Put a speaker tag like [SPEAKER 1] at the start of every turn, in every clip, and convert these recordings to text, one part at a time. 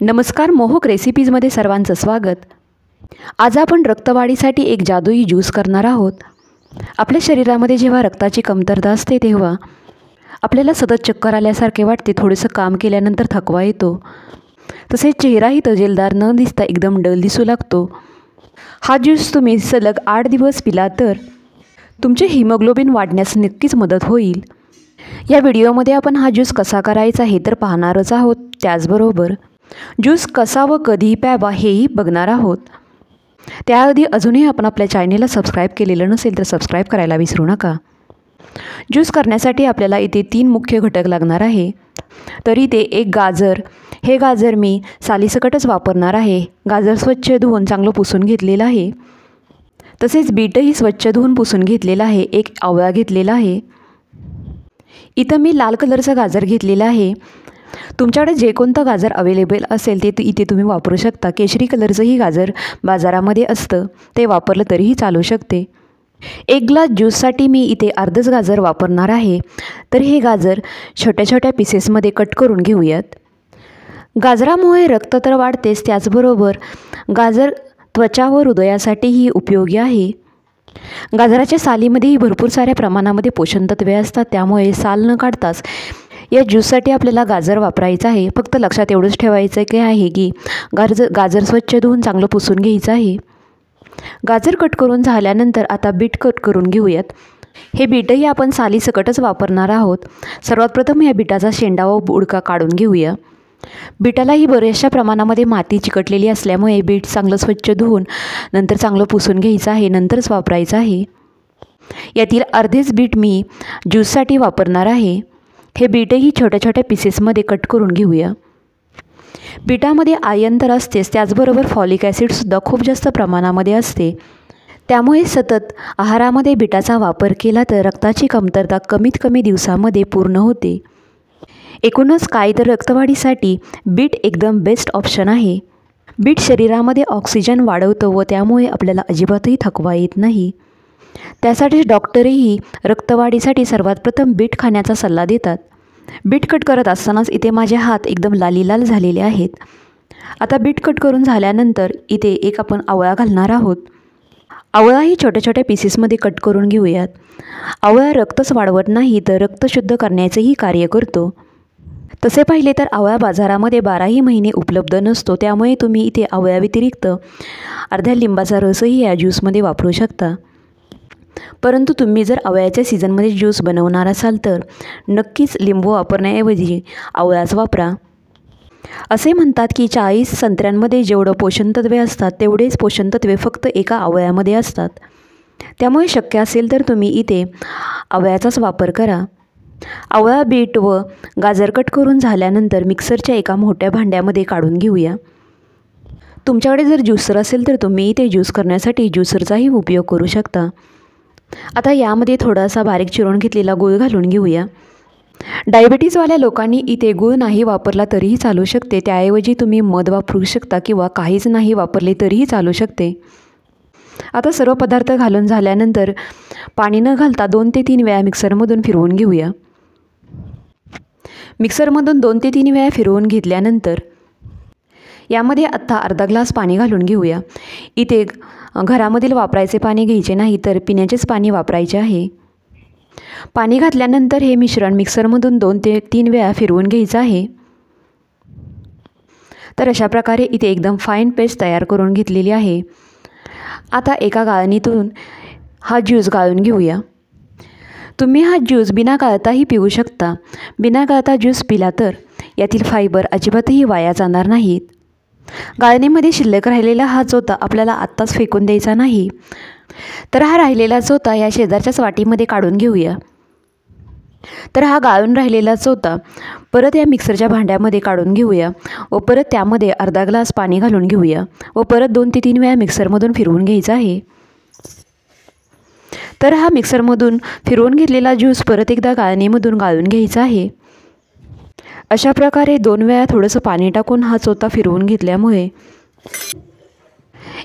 [SPEAKER 1] नमस्कार, मोहक रेसिपीजमध्ये सर्वांचं स्वागत। आज आपण रक्तवाढीसाठी एक जादुई ज्यूस करणार आहोत। आपल्या शरीरामध्ये जेव्हा रक्ताची कमतरता असते तेव्हा आपल्याला सतत चक्कर आल्यासारखे वाटते, थोडंसं काम केल्यानंतर थकवा येतो, तसेच चेहराही तजेलदार न दिसता एकदम डल दिसू लागतो। हा ज्यूस तुम्ही सलग 8 दिवस पिला तर तुमचे हिमोग्लोबिन वाढण्यास नक्कीच मदत होईल। या व्हिडिओमध्ये आपण हा ज्यूस कसा करायचा हे तर पाहणारच आहोत, त्याचबरोबर ज्यूस कसा व कधी प्यावा हेही बघणार आहोत। त्याआधी अजूनही आपण आपल्या चॅनेलला सबस्क्राईब केलेलं नसेल तर सबस्क्राईब करायला विसरू नका। ज्यूस करण्यासाठी आपल्याला इथे 3 मुख्य घटक लागणार आहे। तर इथे एक गाजर, हे गाजर मी सालीसकटच वापरणार आहे। गाजर स्वच्छ धुवून चांगलं पुसून घेतलेलं आहे। तसेच बीटही स्वच्छ धुवून पुसून घेतलेलं आहे। एक आवळा घेतलेला आहे। इथं मी लाल कलरचं गाजर घेतलेलं आहे। तुमच्याकडे जे कोणतं गाजर अवेलेबल असेल ते इथे तुम्ही वापरू शकता। केशरी कलरचंही गाजर बाजारामध्ये असतं, ते वापरलं तरीही चालू शकते। एक ग्लास ज्यूससाठी मी इथे अर्धच गाजर वापरणार आहे। तर हे गाजर छोट्या छोट्या पीसेसमध्ये कट करून घेऊयात। गाजरामुळे रक्त तर वाढतेच, त्याचबरोबर गाजर त्वचा व हृदयासाठीही उपयोगी आहे। गाजराच्या सालीमध्येही भरपूर साऱ्या प्रमाणामध्ये पोषण तत्वे असतात, त्यामुळे साल न काढताच या ज्यूससाठी आपल्याला गाजर वापरायचं आहे। फक्त लक्षात एवढंच ठेवायचं आहे की गाजर स्वच्छ धुवून चांगलं पुसून घ्यायचं आहे। गाजर कट करून झाल्यानंतर आता बीट कट करून घेऊयात। हे बीटही आपण सालीसकटच वापरणार आहोत। सर्वात प्रथम या बीटाचा शेंडा व बुडका काढून घेऊया। बीटालाही बऱ्याचशा प्रमाणामध्ये माती चिकटलेली असल्यामुळे बीट चांगलं स्वच्छ धुवून नंतर चांगलं पुसून घ्यायचं आहे, नंतरच वापरायचं आहे। यातील अर्धेच बीट मी ज्यूससाठी वापरणार आहे। हे बीटही छोट्या छोट्या पीसेसमध्ये कट करून घेऊया। बीटामध्ये आयर्न तर असतेच, त्याचबरोबर फॉलिक ॲसिडसुद्धा खूप जास्त प्रमाणामध्ये असते, त्यामुळे सतत आहारामध्ये बीटाचा वापर केला तर रक्ताची कमतरता कमीत कमी दिवसामध्ये पूर्ण होते। एकूणच काय तर रक्तवाढीसाठी बीट एकदम बेस्ट ऑप्शन आहे। बीट शरीरामध्ये ऑक्सिजन वाढवतं व त्यामुळे आपल्याला अजिबातही थकवा येत नाही। त्यासाठीच डॉक्टरही रक्तवाढीसाठी सर्वात प्रथम बीट खाण्याचा सल्ला देतात। बीट कट करत असतानाच इथे माझे हात एकदम लालीलाल झालेले आहेत। आता बीट कट करून झाल्यानंतर इथे एक आपण आवळा घालणार आहोत। आवळाही छोट्या छोट्या पीसेसमध्ये कट करून घेऊयात। आवळा रक्तच वाढवत नाही तर रक्त शुद्ध करण्याचेही कार्य करतो। तसे पाहिले तर आवळा बाजारामध्ये 12ही महिने उपलब्ध नसतो, त्यामुळे तुम्ही इथे आवळ्याव्यतिरिक्त अर्ध्या लिंबाचा रसही या ज्यूसमध्ये वापरू शकता। परंतु तुम्ही जर आवळ्याच्या सीझनमध्ये ज्यूस बनवणार असाल तर नक्कीच लिंबू वापरण्याऐवजी आवळाच वापरा। असे म्हणतात की 40 संत्र्यांमध्ये जेवढं पोषणतत्वे असतात तेवढेच पोषणतत्वे फक्त एका आवळ्यामध्ये असतात, त्यामुळे शक्य असेल तर तुम्ही इथे आवळ्याचाच वापर करा। आवळा, बीट व गाजर कट करून झाल्यानंतर मिक्सरच्या एका मोठ्या भांड्यामध्ये काढून घेऊया। तुमच्याकडे जर ज्यूसर असेल तर तुम्ही इथे ज्यूस करण्यासाठी ज्यूसरचाही उपयोग करू शकता। आता यामध्ये थोडासा बारीक चिरून घेतलेला गूळ घालून घेऊया। डायबिटीजवाल्या लोकांनी इथे गूळ नाही वापरला तरीही चालू शकते, त्याऐवजी तुम्ही मध वापरू शकता किंवा काहीच नाही वापरले तरीही चालू शकते। आता सर्व पदार्थ घालून झाल्यानंतर पाणी न घालता 2 ते 3 वेळा मिक्सरमधून फिरवून घेऊया। मिक्सरमधून 2 ते 3 वेळा फिरवून घेतल्यानंतर यामध्ये आत्ता अर्धा ग्लास पाणी घालून घेऊया। इथे घरामधील वापरायचे पाणी घ्यायचे नाही तर पिण्याचेच पाणी वापरायचे आहे। पाणी घातल्यानंतर हे मिश्रण मिक्सरमधून 2 ते 3 वेळा फिरवून घ्यायचं आहे। तर अशा प्रकारे इथे एकदम फाईन पेस्ट तयार करून घेतलेली आहे। आता एका गाळणीतून हा ज्यूस गाळून घेऊया। तुम्ही हा ज्यूस बिना गाळताही पिऊ शकता। बिना गाळता ज्यूस पिला तर यातील फायबर अजिबातही वाया जाणार नाहीत। गाळणीमध्ये शिल्लक राहिलेला हा चोथा आपल्याला आत्ताच फेकून द्यायचा नाही, तर हा राहिलेला चोथा या शेजारच्याच वाटीमध्ये काढून घेऊया। तर हा गाळून राहिलेला चोथा परत या मिक्सरच्या भांड्यामध्ये काढून घेऊया व परत त्यामध्ये अर्धा ग्लास पाणी घालून घेऊया व परत 2 ते 3 वेळा मिक्सरमधून फिरवून घ्यायचा आहे। तर हा मिक्सरमधून फिरवून घेतलेला ज्यूस परत एकदा गाळणीमधून गाळून घ्यायचा आहे। अशा प्रकारे 2 वेळा थोडंसं पाणी टाकून हा चोथा फिरवून घेतल्यामुळे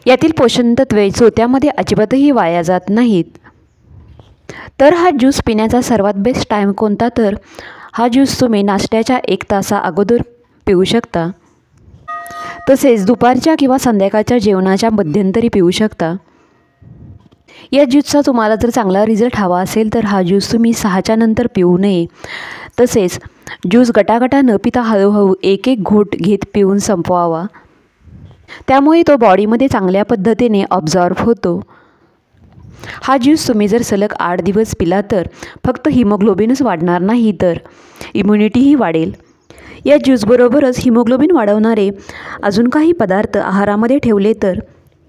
[SPEAKER 1] यातील पोषण तत्वे चोथ्यामध्ये अजिबातही वाया जात नाहीत। तर हा ज्यूस पिण्याचा सर्वात बेस्ट टाईम कोणता, तर हा ज्यूस तुम्ही नाश्त्याच्या 1 तासा अगोदर पिऊ शकता। तसेच दुपारच्या किंवा संध्याकाळच्या जेवणाच्या मध्यंतरी पिऊ शकता. या ज्यूसचा तुम्हाला जर चांगला रिझल्ट हवा असेल तर हा ज्यूस तुम्ही 6च्या नंतर पिऊ नये. तसेच ज्यूस गटागटा न पिता हळूहळू एक एक घोट घेत पिऊन संपवावा. त्यामुळे तो बॉडीमध्ये चांगल्या पद्धतीने ऑब्झॉर्ब होतो. हा ज्यूस तुम्ही जर सलग 8 दिवस पिला तर फक्त हिमोग्लोबिनच वाढणार नाही तर इम्युनिटीही वाढेल. या ज्यूसबरोबरच हिमोग्लोबिन वाढवणारे अजून काही पदार्थ आहारामध्ये ठेवले तर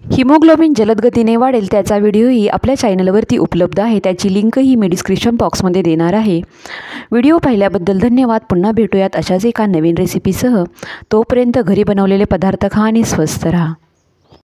[SPEAKER 1] हिमोग्लोबिन जलद गतीने वाढेल. त्याचा व्हिडिओही आपल्या चॅनलवरती उपलब्ध आहे. त्याची लिंकही मी डिस्क्रिप्शन बॉक्समध्ये देणार आहे. व्हिडिओ पाहिल्याबद्दल धन्यवाद. पुन्हा भेटूयात अशाच एका नवीन रेसिपीसह. तोपर्यंत घरी बनवलेले पदार्थ खा आणि स्वस्थ राहा.